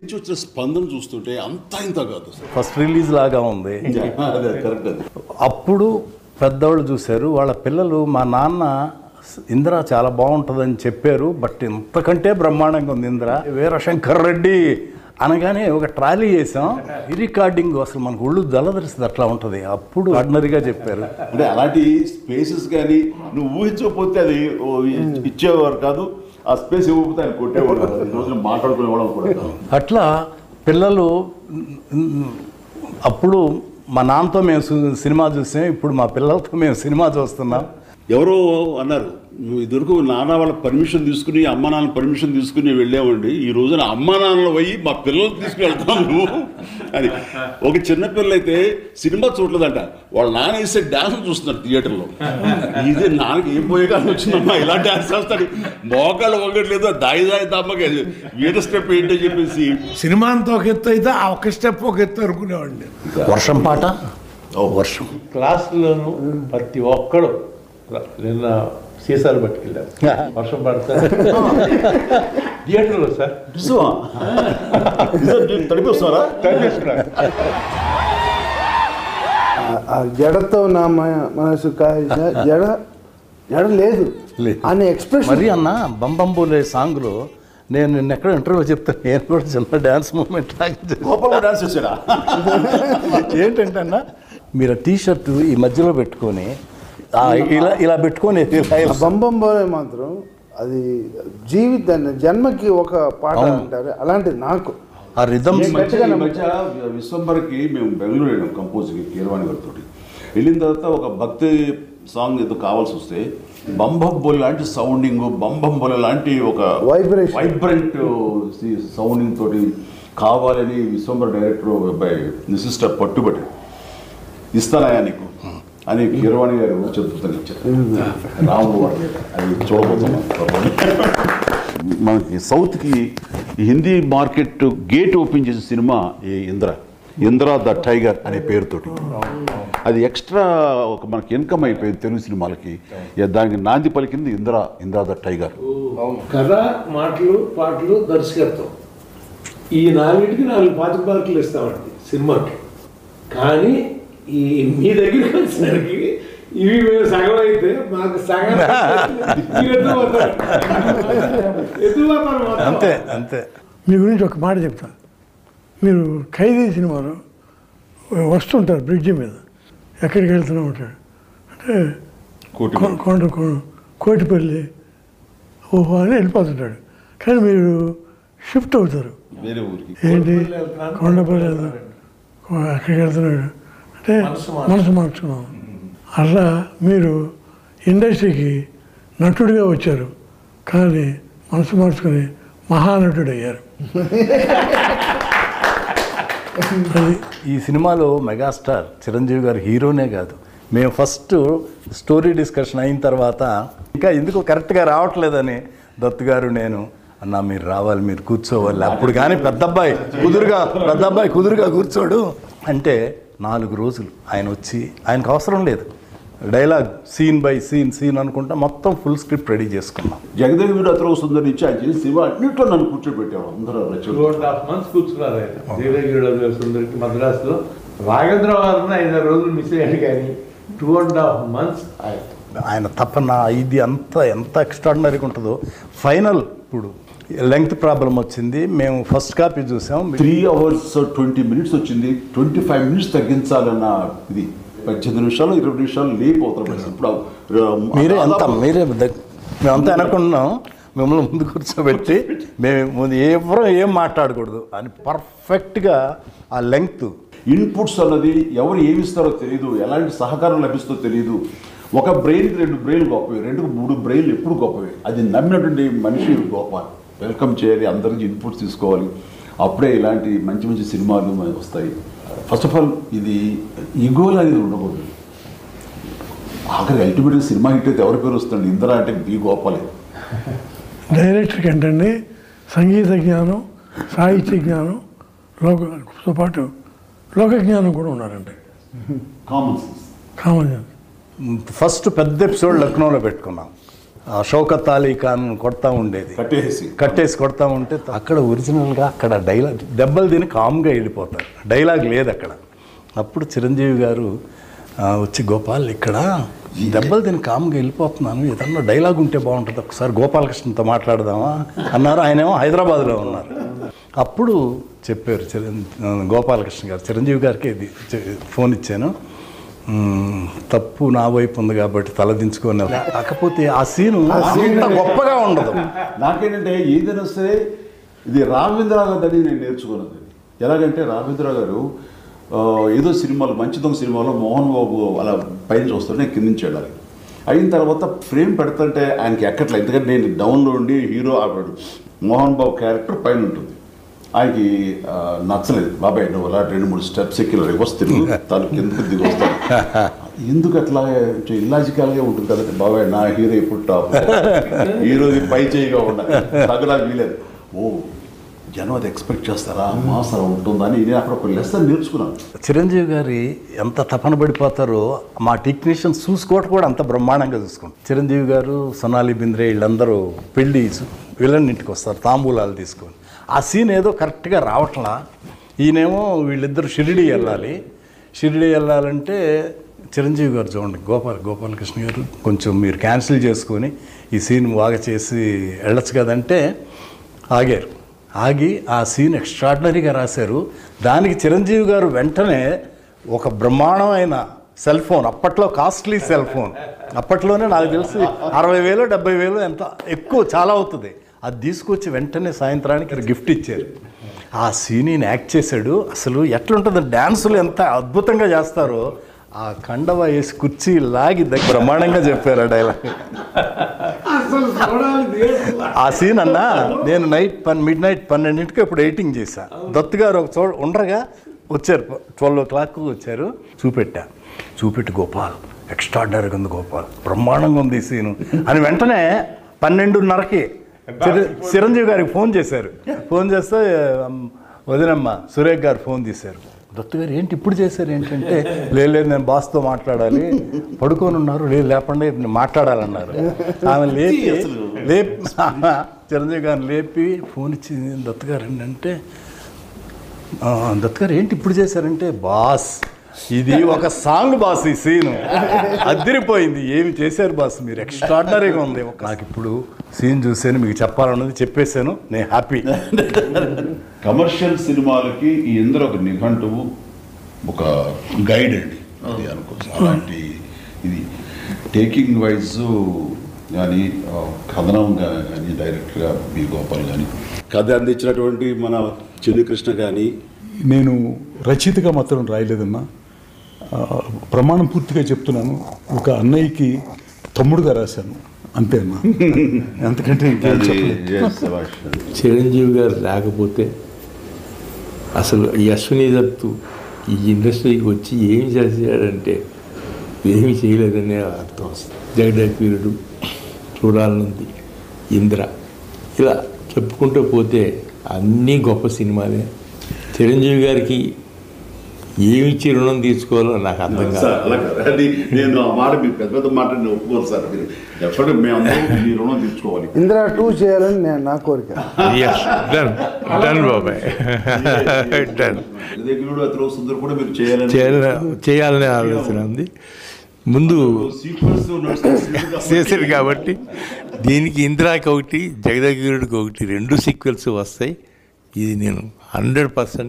నుంచి వచ్చిన స్పందన చూస్తుంటే అంతా ఇంత కాదు. ఫస్ట్ రిలీజ్ లాగా ఉంది. అప్పుడు పెద్దవాళ్ళు చూశారు, వాళ్ళ పిల్లలు మా నాన్న ఇందిర చాలా బాగుంటుందని చెప్పారు, బట్ ఇంతకంటే బ్రహ్మాండంగా ఉంది ఇందిర. వీరశంకర్ రెడ్డి అనగానే ఒక ట్రాలీ చేసాం, ఈ రికార్డింగ్ అసలు మనకు ఒళ్ళు దళదరిస్తుంది, అట్లా ఉంటుంది. అప్పుడు ఆర్డినరీగా చెప్పారు. అంటే అలాంటి స్పేసెస్ కానీ నువ్వు ఊహించకపోతే అది ఇచ్చేవారు కాదు, ఆ స్పేస్ ఇవ్వకపోతే ఆయన కొట్టేవాడు, రోజున మాట్లాడుకునేవాడు కూడా. అట్లా పిల్లలు అప్పుడు మా నాన్నతో మేము సినిమా చూసాం, ఇప్పుడు మా పిల్లలతో మేము సినిమా చూస్తున్నాం. ఎవరో అన్నారు, నువ్వు ఇదివరకు నాన్న వాళ్ళ పర్మిషన్ తీసుకుని అమ్మ నాన్న పర్మిషన్ తీసుకుని వెళ్ళామండి, ఈ రోజున అమ్మ నాన్నలు పోయి మా పిల్లలు తీసుకుని వెళ్తాము అని. ఒక చిన్న పిల్లలు అయితే సినిమా చూడలేదంట, వాళ్ళ నాన్న వేసే డ్యాన్స్ చూస్తున్నారు థియేటర్లో. ఇది నాన్నకి ఏం పోయేకాలం వచ్చిందమ్మా, ఇలా డ్యాన్స్ చేస్తాడు, మోకాళ్ళు వంగట్లేదు, దాయి దాయి దమ్మకి వీట స్టెప్ ఏంటో చెప్పేసి. సినిమా అంతా ఒక ఎత్తు అయితే ఆ ఒక స్టెప్ ఒక ఎత్తు అనుకునేవాడిని. వర్షం పాట, వర్షం క్లాసులోను ప్రతి ఒక్కడు నిన్న సీసాలు పట్టుకెళ్ళారు, వర్షం పడతారు థియేటర్లో సార్ తడిపిస్తారా? జడతో నా మనసు జడ జడ లేదు అనే ఎక్స్ప్రెషన్. మరి అన్న బంబంబోలే సాంగ్లో నేను నిన్న ఎక్కడ ఇంటర్వ్యూలో చెప్తాను, నేను కూడా చిన్న డ్యాన్స్ మూమెంట్ డాన్స్ చేశాడా? ఏంటంటే అన్న, మీరు టీ షర్ట్ ఈ మధ్యలో పెట్టుకొని ఇలా ఇలా పెట్టుకొని బంబంబోలే మాత్రం అది జీవితాన్ని జన్మకి ఒక పాట అంటారు, అలాంటిది నాకు ఆ రిథమ్. విశ్వంబర్కి మేము బెంగళూరు వెళ్ళాం కంపోజ్కి, కీరవాణి గారితో. వెళ్ళిన తర్వాత ఒక భక్తి సాంగ్ ఏదో కావాల్సి వస్తే బంబంబోలి లాంటి సౌండింగ్, బంబంబోలి లాంటి ఒక వైబ్రెంట్ సౌండింగ్ తోటి కావాలని విశ్వంబర్ డైరెక్టర్ సిస్టర్ పట్టుబట్టి ఇస్తానయా నీకు అని కీరవాణి గారు చెప్తాను ఇచ్చారు. రాముడు వాడు అది చూడబోతున్నాం. మనకి సౌత్కి హిందీ మార్కెట్ గేట్ ఓపెన్ చేసిన సినిమా ఇంద్ర ద టైగర్ అనే పేరుతోటి. అది ఎక్స్ట్రా ఒక మనకి ఇన్కమ్ అయిపోయింది తెలుగు సినిమాలకి. దానికి నాంది పలికింది ఇంద్ర ద టైగర్. కథ, మాటలు, పాటలు, దర్శకత్వం, ఈ నాలుగింటికి 4 మార్కులు ఇస్తామండి సినిమాకి. కానీ ఈ మీ దగ్గరికి వచ్చినరికి ఇవి మేము సగం అయితే మాకు సగం అంతే అంతే. మీ గురించి ఒక మాట చెప్తా. మీరు ఖైదీ సినిమాలో వస్తుంటారు బ్రిడ్జి మీద, ఎక్కడికి వెళ్తూనే ఉంటాడు అంటే కోటిపల్లి ఓహో అని వెళ్ళిపోతుంటాడు. కానీ మీరు షిఫ్ట్ అవుతారు, ఏంటి కొండపల్లి అక్కడికి వెళ్తున్నాడు అంటే మనసు మార్చుకున్నాం. అలా మీరు ఇండస్ట్రీకి నటుడిగా వచ్చారు, కానీ మనసు మార్చుకుని మహానటుడు అయ్యారు. ఈ సినిమాలో మెగాస్టార్ చిరంజీవి గారు హీరోనే కాదు. మేము ఫస్ట్ స్టోరీ డిస్కషన్ అయిన తర్వాత ఇంకా ఎందుకు కరెక్ట్గా రావట్లేదని దత్తు గారు నేను అన్నా మీరు రావాలి, మీరు కూర్చోవాలి, అప్పుడు కానీ పెద్దబ్బాయి కుదురుగా కూర్చోడు అంటే 4 రోజులు ఆయన వచ్చి, ఆయనకు అవసరం లేదు డైలాగ్, సీన్ బై సీన్ అనుకుంటా మొత్తం ఫుల్ స్క్రిప్ట్ రెడీ చేసుకున్నాం. జగదేవి వీరు అతను సుందరి నుంచి ఆయన చేసి సినిమా అన్నింటిలో నన్ను కూర్చోబెట్టాడు. అందరూ 2.5 months కూర్చున్నారు ఆయన జగదేవి సుందరికి మద్రాసులో. రాఘవేంద్ర వారిని 5 రోజులు మిస్ అయ్యాడు, కానీ 2.5 months ఆయన తప్పన ఇది ఎంత ఎక్స్ట్రాడినరీగా ఉంటుందో. ఫైనల్ ఇప్పుడు లెంగ్త్ ప్రాబ్లం వచ్చింది, మేము ఫస్ట్ కాపీ చూసాం, 3 hours 20 minutes వచ్చింది. 25 minutes తగ్గించాలన్న ఇది 18 నిమిషాలు 20 నిమిషాలు లేపు అవుతారు. ఇప్పుడు మేమంతా అనుకున్నాం, మిమ్మల్ని ముందు కూర్చోబెట్టి మేము ఎవరో ఏం మాట్లాడకూడదు అని పర్ఫెక్ట్గా ఆ లెంగ్త్. ఇన్పుట్స్ అన్నది ఎవరు ఏమిస్తారో తెలియదు, ఎలాంటి సహకారం లభిస్తుందో తెలియదు. ఒక బ్రెయిన్కి 2 బ్రెయిన్లు గొప్పవి, 2కు 3 బ్రెయిన్లు ఎప్పుడు గొప్పవి. అది నమ్మినటువంటి మనిషి గొప్ప. వెల్కమ్ చేయాలి, అందరికి ఇన్పుట్స్ తీసుకోవాలి, అప్పుడే ఇలాంటి మంచి మంచి సినిమాలు వస్తాయి. ఫస్ట్ ఆఫ్ ఆల్ ఇది ఈగోలు అనేది ఉండకూడదు. ఆఖరి అల్టిమేట్గా సినిమా హిట్ అయితే ఎవరి పేరు వస్తుంది? ఇంద్ర అంటే బి గోపాలే. డైరెక్టర్కి ఏంటండి సంగీత జ్ఞానం, సాహిత్య జ్ఞానంతో పాటు లోక జ్ఞానం కూడా ఉన్నారండి. Common sense. ఫస్ట్ పెద్ద ఎపిసోడ్ లక్నోలో పెట్టుకున్నాం. షౌకత్ అలీ ఖాన్ కొడతా ఉండేది, కట్టేసి కొడతా ఉంటే అక్కడ ఒరిజినల్గా అక్కడ డైలాగ్ దెబ్బలు తిని కామ్గా వెళ్ళిపోతారు, డైలాగ్ లేదు అక్కడ. అప్పుడు చిరంజీవి గారు వచ్చి గోపాల్ ఇక్కడ దెబ్బలు తిని కామ్గా వెళ్ళిపోతున్నాను, ఏదన్నా డైలాగ్ ఉంటే బాగుంటుంది, ఒకసారి గోపాలకృష్ణతో మాట్లాడదామా అన్నారు. ఆయనేమో హైదరాబాద్లో ఉన్నారు. అప్పుడు చెప్పారు గోపాలకృష్ణ గారు, చిరంజీవి గారికి ఇది ఫోన్ ఇచ్చాను, తప్పు నా వైపు ఉంది కాబట్టి తలదించుకొని, కాకపోతే ఆ సీను అంత గొప్పగా ఉండదు. నాకేంటంటే ఏదైనా సరే ఇది రాఘవేంద్రరావు గారిని నేను నేర్చుకున్నది. ఎలాగంటే రాఘవేంద్రరావు గారు ఏదో సినిమాలో మంచి దొంగ సినిమాలో మోహన్ బాబు అలా పైన చూస్తుంటే నేను కింద నుంచి వెళ్ళాలి. అయిన తర్వాత ఫ్రేమ్ పెడుతుంటే ఆయనకి ఎక్కట్లేదు, ఎందుకంటే నేను డౌన్లో ఉండి హీరో ఆడాడు, మోహన్ బాబు క్యారెక్టర్ పైన ఉంటుంది. ఆయనకి నచ్చలేదు, బాబాయ్ నువ్వు అలా 2-3 స్టెప్స్ ఎక్కి రివర్స్ తిరుగు, తను కిందకు దిగి వస్తాను. ఎందుకు అట్లా ఇల్లాజికల్గా ఉంటుంది కదంటే, బాబాయ్ నా హీరో ఎప్పుడు టాప్, హీరోది పై చేయిగా ఉండాలి, తగ్గడానికి వీలేదు. ఓ జనం అది ఎక్స్పెక్ట్ చేస్తారా, మాస్ అలా ఉంటుందని నేను అక్కడ ఒక లెసన్ నేర్చుకున్నాను. చిరంజీవి గారి ఎంత తపన పడిపోతారో మా టెక్నీషియన్స్ చూసుకోవటం కూడా అంత బ్రహ్మాండంగా చూసుకుంటారు. చిరంజీవి గారు, సొనాలి బింద్రే వీళ్ళందరూ పెళ్ళి విలన్ ఇంటికి వస్తారు తాంబూలాలు తీసుకొని. ఆ సీన్ ఏదో కరెక్ట్గా రావట్లా. ఈయనేమో వీళ్ళిద్దరు షిరిడి వెళ్ళాలంటే చిరంజీవి గారు చూడండి, గోపాలకృష్ణ గారు కొంచెం మీరు క్యాన్సిల్ చేసుకొని ఈ సీన్ బాగా చేసి వెళ్ళొచ్చు కదంటే ఆగి ఆ సీన్ ఎక్స్ట్రాడినరీగా రాశారు. దానికి చిరంజీవి గారు వెంటనే ఒక బ్రహ్మాండమైన సెల్ ఫోన్, అప్పట్లో కాస్ట్లీ సెల్ ఫోన్, అప్పట్లోనే నాకు తెలిసి 60,000 70,000 ఎంత ఎక్కువ చాలా అవుతుంది, అది తీసుకొచ్చి వెంటనే సాయంత్రానికి గిఫ్ట్ ఇచ్చారు. ఆ సీన్ యాక్ట్ చేశాడు. అసలు ఎట్లుంటుంది, డ్యాన్సులు ఎంత అద్భుతంగా చేస్తారో, ఆ కండవ వేసి కుర్చీ లాగి బ్రహ్మాండంగా చెప్పారు ఆ డైలాగ్. ఆ సీన్ అన్నా నేను మిడ్ నైట్ 12ంటికి ఇప్పుడు ఎడిటింగ్ చేశా. దత్తు గారు ఒక చోట ఉండగా వచ్చారు, 12 o'clock వచ్చారు. చూపెట్టి గోపాల్ ఎక్స్ట్రాడినరీగా ఉంది, గోపాల్ బ్రహ్మాండంగా ఉంది ఈ సీను అని వెంటనే 12:30కి చిరంజీవి గారికి ఫోన్ చేస్తే వదినమ్మ సురేఖ్ గారు ఫోన్ చేశారు. దత్తు గారు ఏంటి ఇప్పుడు చేశారు ఏంటంటే, లేదు నేను బాస్తో మాట్లాడాలి, పడుకొని ఉన్నారు, లేదు లేపండి మాట్లాడాలన్నారు. ఆమె లేపి చిరంజీవి గారిని లేపి ఫోన్ ఇచ్చి దత్తు గారు ఏంటంటే, దత్తు గారు ఏంటి ఇప్పుడు చేశారంటే, బాస్ ఇది ఒక సాంగ్ బాస్, ఈ సీను అదిరిపోయింది, ఏమి చేశారు బాస్ మీరు, ఎక్స్ట్రాడినరీగా ఉంది. నాకు ఇప్పుడు సీన్ చూసాను, మీకు చెప్పాలన్నది చెప్పేశాను, నేను హ్యాపీ. కమర్షియల్ సినిమాలకి ఈ ఇందరూ ఒక నిఘంటువు, ఒక గైడ్ అండి అది అనుకోవచ్చు. అలాంటి ఇది టేకింగ్ వైజ్ కానీ కథనం కానీ డైరెక్ట్గా బి గోపాల్ కానీ కథ అందించినటువంటి మన చిన్ని కృష్ణ కానీ. నేను రచయితగా మాత్రం రాయలేదన్నా, ప్రమాణం పూర్తిగా చెప్తున్నాను, ఒక అన్నయ్యకి తమ్ముడుగా రాశాను అంతే అన్నా, ఎందుకంటే చిరంజీవి గారు లేకపోతే అసలు ఈ అశ్విని దత్తు ఈ ఇండస్ట్రీకి వచ్చి ఏమి చేశాడంటే ఏమి చేయలేదనే అర్థం వస్తుంది. జగదేకవీరుడు, చూడాలనుంది, ఇంద్ర, ఇలా చెప్పుకుంటూ పోతే అన్నీ గొప్ప సినిమాలే. చిరంజీవి గారికి ఏమిచ్చి రుణం తీసుకోవాలో నాకు అర్థం కాదు. నేను ఆ మాట మీరు పెద్ద మాట ఒప్పుకోరు సార్, మీరు డెఫినెట్గా మేము మీ రుణం తీర్చుకోవాలి. ఇంద్ర 2 చేయాలని నేను నా కోరిక. సుందర్ కూడా మీరు చేయాలనే ఆలోచన ఉంది. ముందు చేశారు కాబట్టి దీనికి ఇంద్రాకి ఒకటి, జగదేకవీరుడికి ఒకటి, 2 సీక్వెల్స్ వస్తాయి. ఇది నేను 100%